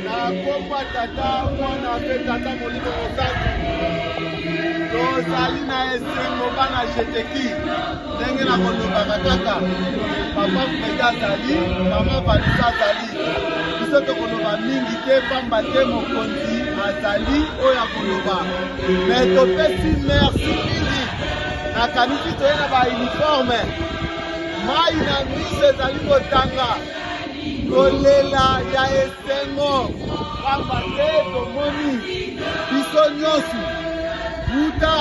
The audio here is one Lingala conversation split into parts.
nakopa tata mwana mpe tata molimo mosantu tozali na esengo bana jeteki ndenge na kolobaka kaka papa freda azali mama vanisa azali biso tokoloba mingi te pamba te mokonzi azali oyo akoloba me topesi merci mingi nakanisi toye na bauniforme mai na miso ezali kotanga kolela ya esengo pamba te tomoni biso nyonso uta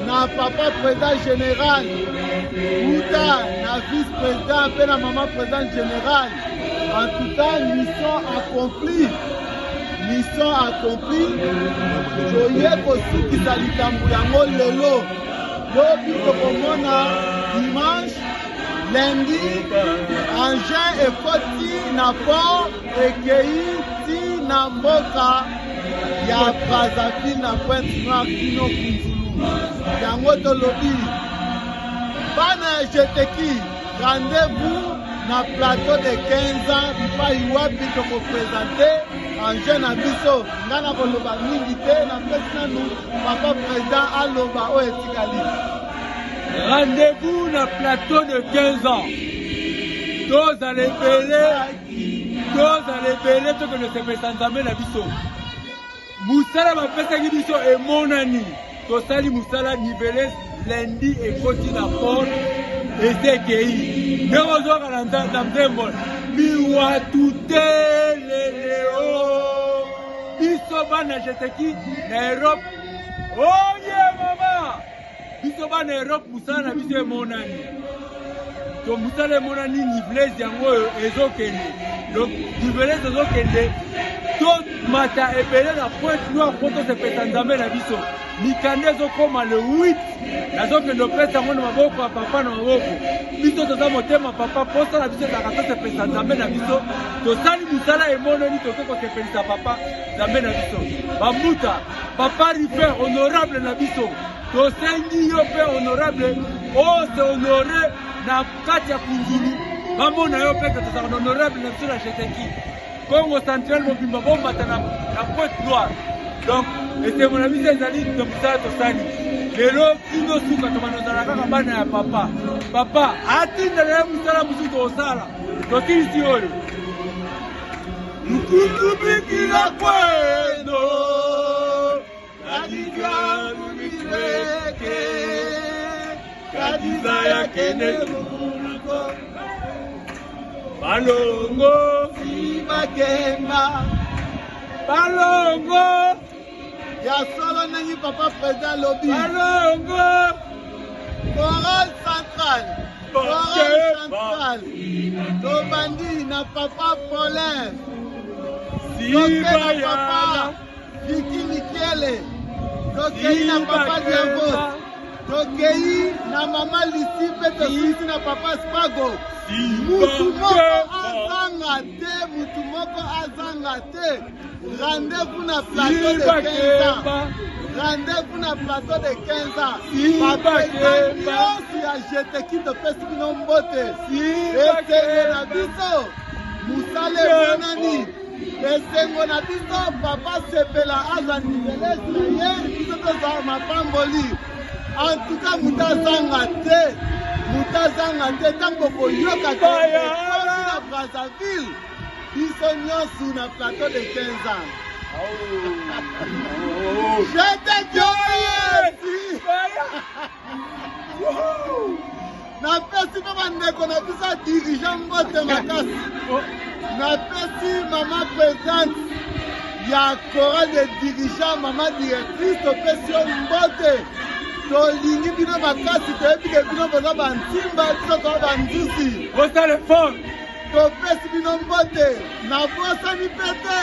na papa président général uta na vice président mpe na mama président général en tout cas mission accomplie toye kosukisa likambo yango lelo lobi tokomona dimanche lundi engin ekoti na port ekei ti na mboka ya Brazzaville na Pointe Noire kino Kunzulu yango tolobi bana ya jeteki rendez-vous na plateau de 15 ans bipai wapi tokopresente engin na biso nga na koloba mingi te na pesi nanu papa président aloba oyo etikali. Rendez-vous na plateau de 15 ans. Tous à l'ébélé, tout que nous sommes ensemble la biso. Moussala ma pesa qui biso et mon ami. Tosali Moussala nivellé lundi et côté la porte et c'est qui. Nous avons un temps miwa tout les léo. Biso bana jeteki na Europe. Oh yeah maman. Biso bana Europe Moussala biso et mon ami. Donc Moussala monani nivelé yango ezokende. Donc nivelé ezokende. Tout mata ebele na Pointe Noire poto se petandame na biso. Mikande ezokoma le 8. Nazokende pesa ngo na maboko ya papa na maboko. Biso toza motema papa posa na biso takata se petandame na biso. Tosali Moussala emonani tokoko se pelisa papa zambe na biso. Bamuta papa rifer honorable na biso. Tosengi yo pe honorable o se honoré na kati ya Kunzulu bamona yo pe toza honorable na biso na jeteki Congo central mobimba bombata na Pointe Noire. Donc et mon ami ezali de Moussala tosali lelo kino suka tomanozala kaka bana ya papa atinda na Moussala musu tosala totilisi oyo mukukubikila kweno kadija mubireke kadija yakene balongo Bakemba balongo ya solo nangi papa président lobby balongo Chorale centrale Tobandi na papa Paulin Sibaya papa Viki Mikiele Tokei na papa Diabos Tokei na mama Lisi Petosisi na papa Spago mutu moko azanga te rendez-vous na plateau de 15 ans rendez-vous na plateau de 15 ans bapesa nyonso ya jeteki topesi bino mbote esengo na biso Moussala emonani esengo na biso papa sepela aza nivelesi na ye biso tozala mapamboli en tout cas mutazanga te tango koyoka te na Brazzaville biso nyonso na plateau de 15 ans napesi mpe bandeko na biso dirigeant mbote makasi napesi mama présente ya chorale de dirigeant mama directrice topesi yo mbote tolingi bino makasi toyebike bino boza bantimba biso toza banzusi osale fort topesi bino mbote nabosani pete